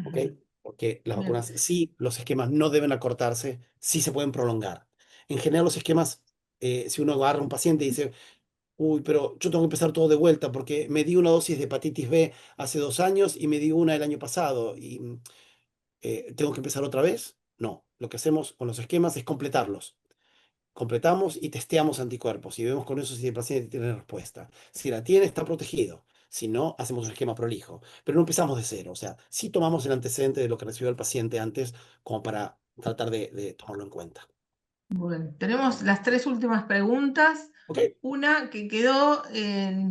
¿Ok? Ujú. Porque las Bien. vacunas sí, los esquemas no deben acortarse, sí se pueden prolongar. En general, los esquemas, si uno agarra a un paciente y dice, uy, pero yo tengo que empezar todo de vuelta porque me di una dosis de hepatitis B hace 2 años y me di una el año pasado y tengo que empezar otra vez. No, lo que hacemos con los esquemas es completarlos. Completamos y testeamos anticuerpos y vemos con eso si el paciente tiene respuesta. Si la tiene, está protegido. Si no, hacemos un esquema prolijo. Pero no empezamos de cero. O sea, sí tomamos el antecedente de lo que recibió el paciente antes como para tratar de tomarlo en cuenta. Bueno, tenemos las 3 últimas preguntas. ¿Ok? Una que quedó,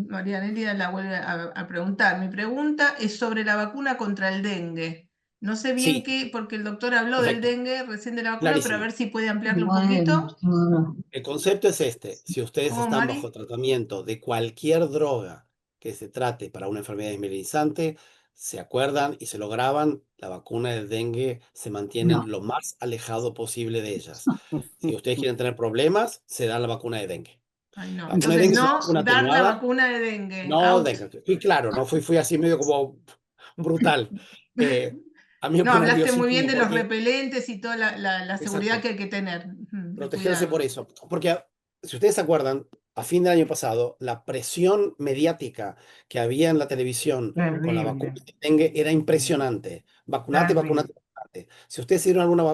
María Nelia la vuelve a preguntar. Mi pregunta es sobre la vacuna contra el dengue. No sé bien Sí, qué, porque el doctor habló del perfecto. dengue recién de la vacuna, pero a ver Clarísimo. si puede ampliarlo un poquito. El concepto es este. Si ustedes ¿Cómo, están bajo Mari? tratamiento de cualquier droga que se trate para una enfermedad desmielizante, se acuerdan y se lo graban, la vacuna del dengue se mantiene No. lo más alejado posible de ellas. Si ustedes quieren tener problemas, se dan la vacuna de dengue. Ay, no. La vacuna de Entonces, dengue es una no vacuna dar la atenuada. vacuna de dengue. No, Out. dengue. Fui claro, no fui así medio como brutal. Eh, a mí me No, pone hablaste muy bien nerviosísimo de los porque, repelentes y toda la seguridad exacto, que hay que tener, de protegerse por cuidado. eso. Porque si ustedes se acuerdan, a fin del año pasado, la presión mediática que había en la televisión con la vacuna Terrible, de dengue era impresionante. Vacunate, terrible. vacunate, vacunate. Si ustedes hicieron una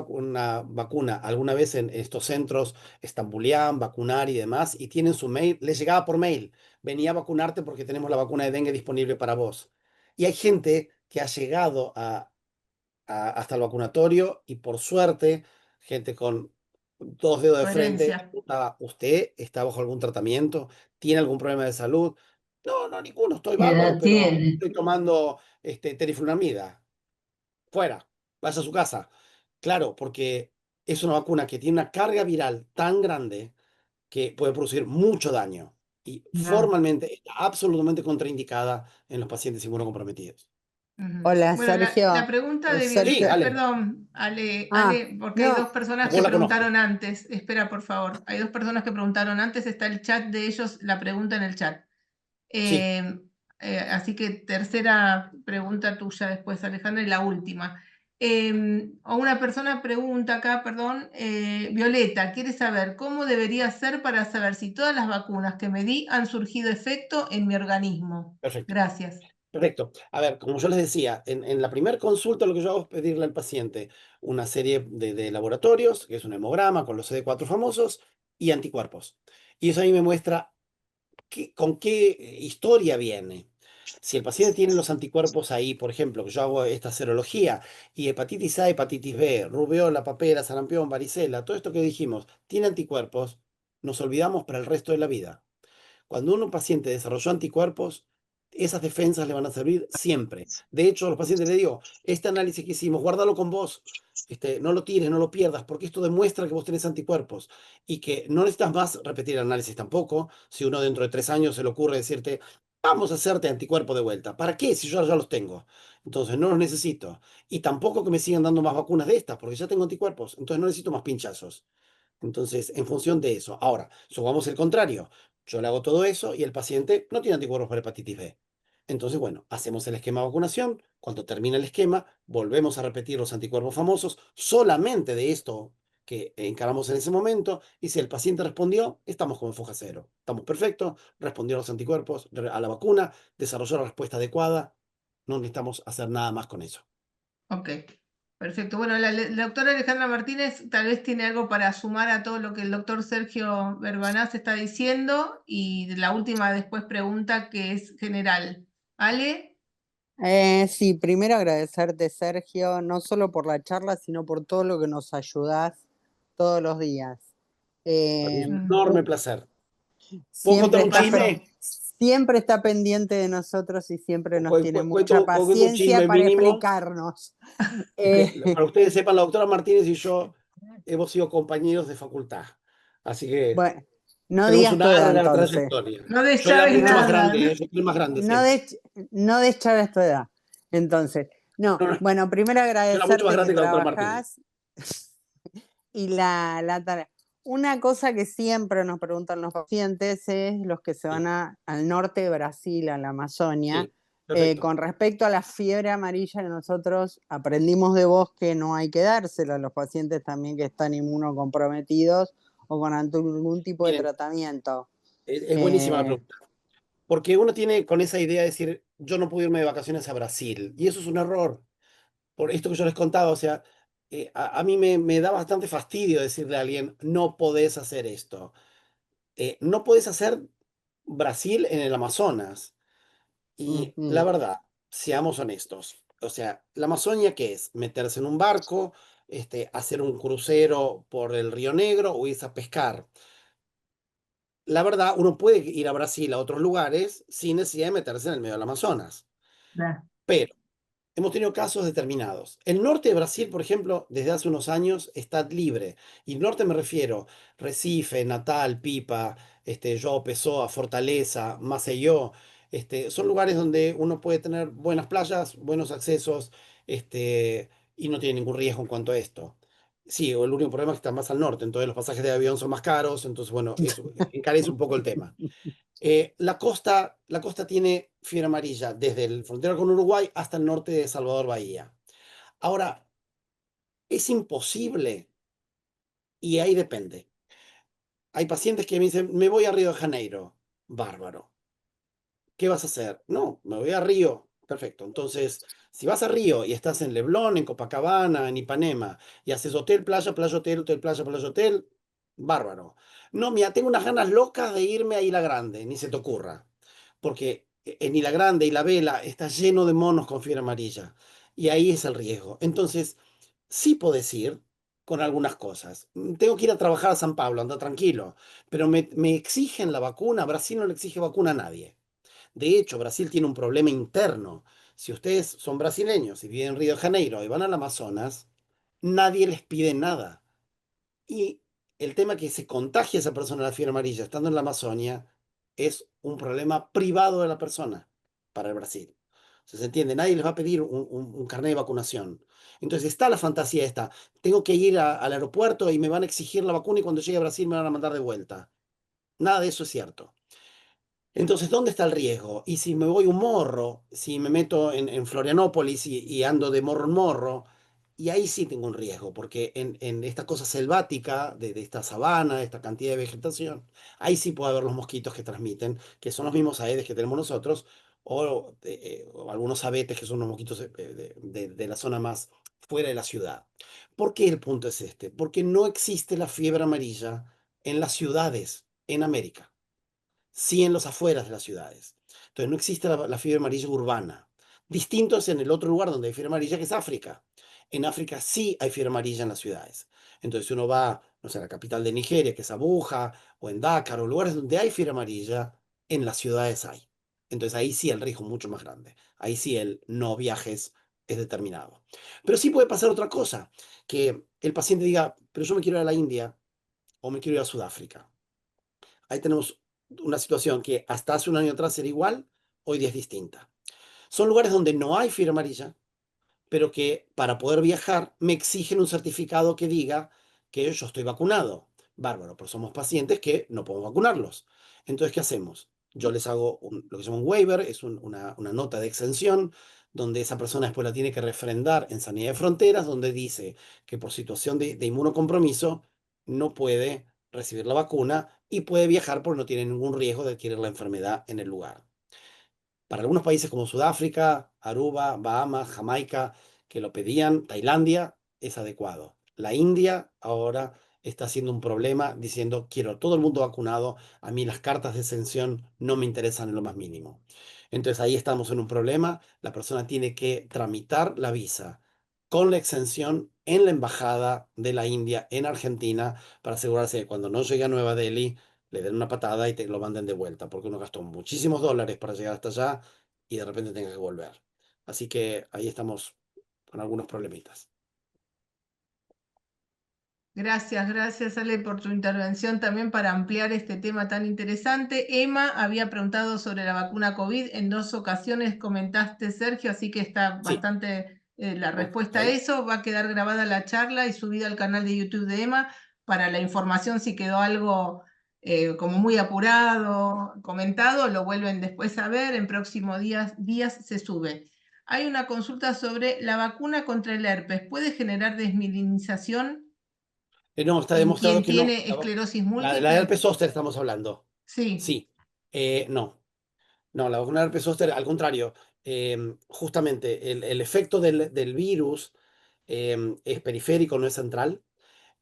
vacuna alguna vez en estos centros, Estambulián, Vacunar y demás, y tienen su mail, les llegaba por mail, venía a vacunarte porque tenemos la vacuna de dengue disponible para vos. Y hay gente que ha llegado hasta el vacunatorio y por suerte, gente con dos dedos de frente, Coherencia. preguntaba, ¿usted está bajo algún tratamiento? ¿Tiene algún problema de salud? No, no, ninguno, estoy ¿Qué bárbaro, edad pero tiene? estoy tomando teriflunomida. Fuera, vaya a su casa. Claro, porque es una vacuna que tiene una carga viral tan grande que puede producir mucho daño y Ya. formalmente está absolutamente contraindicada en los pacientes inmunocomprometidos. Ujú. Hola, Bueno, la Sergio. pregunta de Sí, Sergio. Violeta, Ale, perdón, Ah, porque hay dos no. personas que vos la conozco. preguntaron antes. Espera, por favor. Hay dos personas que preguntaron antes. Está el chat de ellos, la pregunta en el chat. Sí, Eh, Así que tercera pregunta tuya después, Alejandra, y la última. O una persona pregunta acá, perdón, Violeta, quiere saber cómo debería ser para saber si todas las vacunas que me di han surgido efecto en mi organismo. perfecto. Gracias. Perfecto. A ver, como yo les decía, en la primera consulta lo que yo hago es pedirle al paciente una serie de laboratorios, que es un hemograma con los CD4 famosos y anticuerpos. Y eso a mí me muestra con qué historia viene. Si el paciente tiene los anticuerpos ahí, por ejemplo, que yo hago esta serología y hepatitis A, hepatitis B, rubiola, papera, sarampión, varicela, todo esto que dijimos, tiene anticuerpos, nos olvidamos para el resto de la vida. Cuando un paciente desarrolló anticuerpos, esas defensas le van a servir siempre. De hecho, a los pacientes les digo, este análisis que hicimos, guárdalo con vos. No lo tires, no lo pierdas, porque esto demuestra que vos tenés anticuerpos y que no necesitas más repetir el análisis tampoco. Si uno dentro de 3 años se le ocurre decirte, vamos a hacerte anticuerpo de vuelta. ¿Para qué? Si yo ya los tengo. Entonces no los necesito. Y tampoco que me sigan dando más vacunas de estas, porque ya tengo anticuerpos. Entonces no necesito más pinchazos. Entonces, en función de eso. Ahora, supongamos el contrario. Yo le hago todo eso y el paciente no tiene anticuerpos para hepatitis B. Entonces, bueno, hacemos el esquema de vacunación. Cuando termina el esquema, volvemos a repetir los anticuerpos famosos, solamente de esto que encaramos en ese momento. Y si el paciente respondió, estamos con foja cero. Estamos perfectos, respondió a los anticuerpos, a la vacuna, desarrolló la respuesta adecuada. No necesitamos hacer nada más con eso. Ok, perfecto. Bueno, la doctora Alejandra Martínez tal vez tiene algo para sumar a todo lo que el doctor Sergio Verbanás está diciendo y la última después pregunta que es general. ¿Ale? Sí, primero agradecerte, Sergio, no solo por la charla, sino por todo lo que nos ayudás todos los días. Para mí es un Mm, enorme placer. ¿Puedo Siempre contar un está, chisme? siempre está pendiente de nosotros y siempre nos tiene mucha Cuento un paciencia chisme para mínimo. explicarnos. Que, Eh, para ustedes sepan, la doctora Martínez y yo hemos sido compañeros de facultad. Así que bueno, no tenemos digas tu una edad larga entonces. trayectoria. no Yo era deschaves mucho más nada, grande, ¿no? yo soy el más grande, No, sí. no deschaves tu edad. Entonces, no, No, no, bueno, primero yo era mucho más agradecerte que grande que la doctora Martínez. trabajás y la tarea. Una cosa que siempre nos preguntan los pacientes es los que se Sí, van al norte de Brasil, a la Amazonia. sí, perfecto. Con respecto a la fiebre amarilla, que nosotros aprendimos de vos que no hay que dársela a los pacientes también que están inmunocomprometidos o con algún tipo de Miren, tratamiento. es buenísima la Eh, pregunta. Porque uno tiene con esa idea de decir, yo no puedo irme de vacaciones a Brasil. Y eso es un error. Por esto que yo les contaba, o sea, a mí me da bastante fastidio decirle a alguien, no podés hacer esto. No podés hacer Brasil en el Amazonas. Y la ujú. verdad, seamos honestos. O sea, la Amazonia, ¿qué es? Meterse en un barco, hacer un crucero por el Río Negro o irse a pescar. La verdad, uno puede ir a Brasil, a otros lugares, sin necesidad de meterse en el medio del Amazonas. Ya. Pero hemos tenido casos determinados. El norte de Brasil, por ejemplo, desde hace unos años está libre. Y norte me refiero Recife, Natal, Pipa, João Pessoa, Fortaleza, Maceió. Son lugares donde uno puede tener buenas playas, buenos accesos, y no tiene ningún riesgo en cuanto a esto. Sí, el único problema es que está más al norte, entonces los pasajes de avión son más caros, entonces, bueno, eso encarece un poco el tema. La costa tiene fiebre amarilla desde el frontera con Uruguay hasta el norte de Salvador Bahía. Ahora, es imposible y ahí depende. Hay pacientes que me dicen, me voy a Río de Janeiro. Bárbaro. ¿Qué vas a hacer? No, me voy a Río. Perfecto. Entonces, si vas a Río y estás en Leblon, en Copacabana, en Ipanema, y haces hotel, playa, playa, hotel, hotel, playa, playa, hotel, bárbaro. No, mira, tengo unas ganas locas de irme a Isla Grande, ni se te ocurra. Porque en Isla Grande y La Vela está lleno de monos con fiebre amarilla. Y ahí es el riesgo. Entonces, sí podés ir con algunas cosas. Tengo que ir a trabajar a San Pablo, anda tranquilo. Pero me exigen la vacuna. Brasil no le exige vacuna a nadie. De hecho, Brasil tiene un problema interno. Si ustedes son brasileños y viven en Río de Janeiro y van al Amazonas, nadie les pide nada. Y el tema que se contagie esa persona la fiebre amarilla estando en la Amazonia es un problema privado de la persona para el Brasil. ¿Se entiende? Nadie les va a pedir un carnet de vacunación. Entonces está la fantasía esta. Tengo que ir al aeropuerto y me van a exigir la vacuna y cuando llegue a Brasil me van a mandar de vuelta. Nada de eso es cierto. Entonces, ¿dónde está el riesgo? Y si me voy un morro, si me meto en Florianópolis y ando de morro en morro, y ahí sí tengo un riesgo, porque en esta cosa selvática, de esta sabana, de esta cantidad de vegetación, ahí sí puede haber los mosquitos que transmiten, que son los mismos aedes que tenemos nosotros, o algunos abetes que son los mosquitos de la zona más fuera de la ciudad. ¿Por qué el punto es este? Porque no existe la fiebre amarilla en las ciudades en América, sí en los afueras de las ciudades. Entonces no existe la fiebre amarilla urbana. Distinto es en el otro lugar donde hay fiebre amarilla, que es África. En África sí hay fiebre amarilla en las ciudades. Entonces si uno va, no sé, a la capital de Nigeria, que es Abuja, o en Dakar, o lugares donde hay fiebre amarilla, en las ciudades hay. Entonces ahí sí el riesgo es mucho más grande. Ahí sí el no viajes es determinado. Pero sí puede pasar otra cosa, que el paciente diga, pero yo me quiero ir a la India o me quiero ir a Sudáfrica. Ahí tenemos una situación que hasta hace un año atrás era igual, hoy día es distinta. Son lugares donde no hay fiebre amarilla, pero que para poder viajar me exigen un certificado que diga que yo estoy vacunado. Bárbaro, pero somos pacientes que no podemos vacunarlos. Entonces, ¿qué hacemos? Yo les hago lo que se llama un waiver, es una nota de exención, donde esa persona después la tiene que refrendar en Sanidad de Fronteras, donde dice que por situación de inmunocompromiso no puede recibir la vacuna y puede viajar porque no tiene ningún riesgo de adquirir la enfermedad en el lugar. Para algunos países como Sudáfrica, Aruba, Bahamas, Jamaica, que lo pedían, Tailandia, es adecuado. La India ahora está haciendo un problema diciendo, quiero todo el mundo vacunado, a mí las cartas de exención no me interesan en lo más mínimo. Entonces ahí estamos en un problema, la persona tiene que tramitar la visa con la exención en la embajada de la India en Argentina para asegurarse que cuando no llegue a Nueva Delhi le den una patada y te lo manden de vuelta, porque uno gastó muchísimos dólares para llegar hasta allá y de repente tenga que volver. Así que ahí estamos con algunos problemitas. Gracias, gracias Ale por tu intervención también para ampliar este tema tan interesante. Emma había preguntado sobre la vacuna COVID, en 2 ocasiones comentaste, Sergio, así que está Sí, bastante la respuesta a ok. eso. Va a quedar grabada la charla y subida al canal de YouTube de Emma para la información. Si quedó algo como muy apurado, comentado, lo vuelven después a ver, en próximos días se sube. Hay una consulta sobre la vacuna contra el herpes. ¿Puede generar desmilinización No, está en demostrado quien que no. tiene esclerosis La de múltiple? herpes zóster estamos hablando. Sí. Sí. No. No, la vacuna de herpes zóster, al contrario, justamente el efecto del virus es periférico, no es central.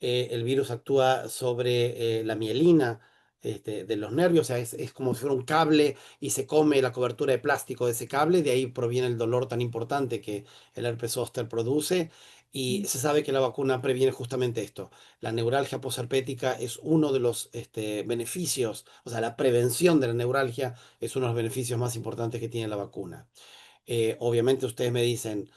El virus actúa sobre la mielina de los nervios, o sea, es como si fuera un cable y se come la cobertura de plástico de ese cable, de ahí proviene el dolor tan importante que el herpes zóster produce. Y se sabe que la vacuna previene justamente esto. La neuralgia posherpética es uno de los beneficios, o sea, la prevención de la neuralgia es uno de los beneficios más importantes que tiene la vacuna. Obviamente ustedes me dicen,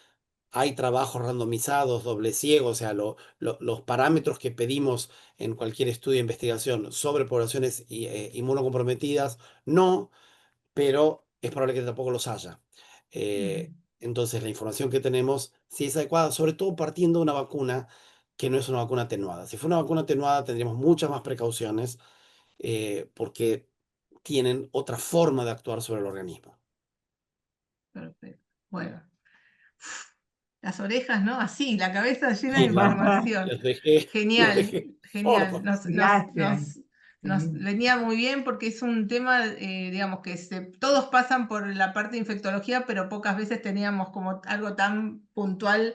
hay trabajos randomizados, doble ciego, o sea, los parámetros que pedimos en cualquier estudio de investigación sobre poblaciones inmunocomprometidas, no, pero es probable que tampoco los haya. Ujú. Entonces, la información que tenemos sí es adecuada, sobre todo partiendo de una vacuna que no es una vacuna atenuada. Si fuera una vacuna atenuada, tendríamos muchas más precauciones porque tienen otra forma de actuar sobre el organismo. Perfecto. Bueno, las orejas, ¿no? Así, la cabeza llena de Sí, no, información. los dejé Genial, genial. sordos. Gracias. Nos Sí. venía muy bien porque es un tema, digamos, que todos pasan por la parte de infectología, pero pocas veces teníamos como algo tan puntual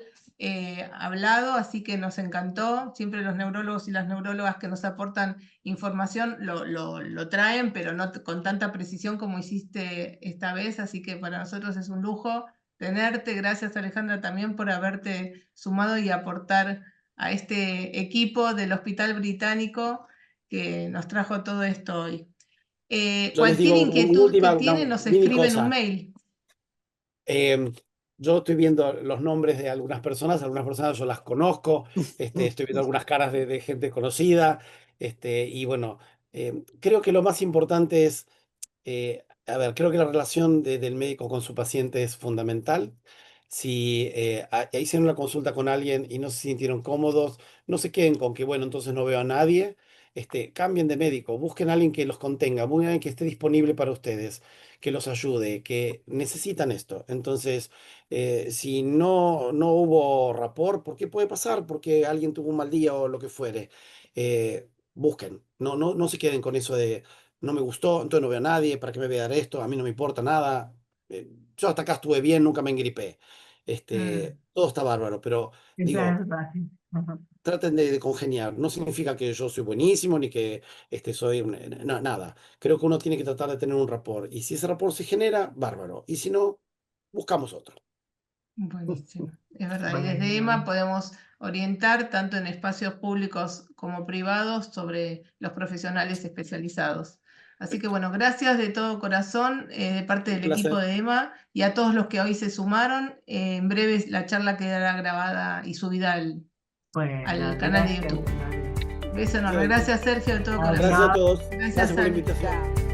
hablado, así que nos encantó. Siempre los neurólogos y las neurólogas que nos aportan información lo traen, pero no con tanta precisión como hiciste esta vez, así que para nosotros es un lujo tenerte. Gracias, Alejandra, también por haberte sumado y aportar a este equipo del Hospital Británico que nos trajo todo esto hoy. Yo les Cualquier digo inquietud que una tienen nos mini escriben un cosa. mail. Yo estoy viendo los nombres de algunas personas yo las conozco, estoy viendo algunas caras de gente conocida, y bueno, creo que lo más importante es, a ver, creo que la relación del médico con su paciente es fundamental. Si hicieron una consulta con alguien y no se sintieron cómodos, no se queden con que, bueno, entonces no veo a nadie. Cambien de médico, busquen a alguien que los contenga, busquen a alguien que esté disponible para ustedes, que los ayude, que necesitan esto. Entonces, si no hubo rapport, ¿por qué puede pasar? Porque alguien tuvo un mal día o lo que fuere. Busquen, no se queden con eso de no me gustó, entonces no veo a nadie, ¿para qué me voy a dar esto? A mí no me importa nada. Yo hasta acá estuve bien, nunca me engripé. Todo está bárbaro, pero Es digo, verdad. traten de congeniar. No significa que yo soy buenísimo ni que soy nada. Creo que uno tiene que tratar de tener un rapport. Y si ese rapport se genera, bárbaro. Y si no, buscamos otro. Buenísimo, es verdad. Y desde Bueno. EMA podemos orientar tanto en espacios públicos como privados sobre los profesionales especializados. Así que bueno, gracias de todo corazón de parte Un del equipo placer. de EMA y a todos los que hoy se sumaron. En breve la charla quedará grabada y subida al Bueno, canal de gracias. YouTube. Beso enorme. Bien. Gracias, Sergio, de todo Adiós. corazón. Gracias a todos. Gracias, Gracias por la Ana. invitación. Chao.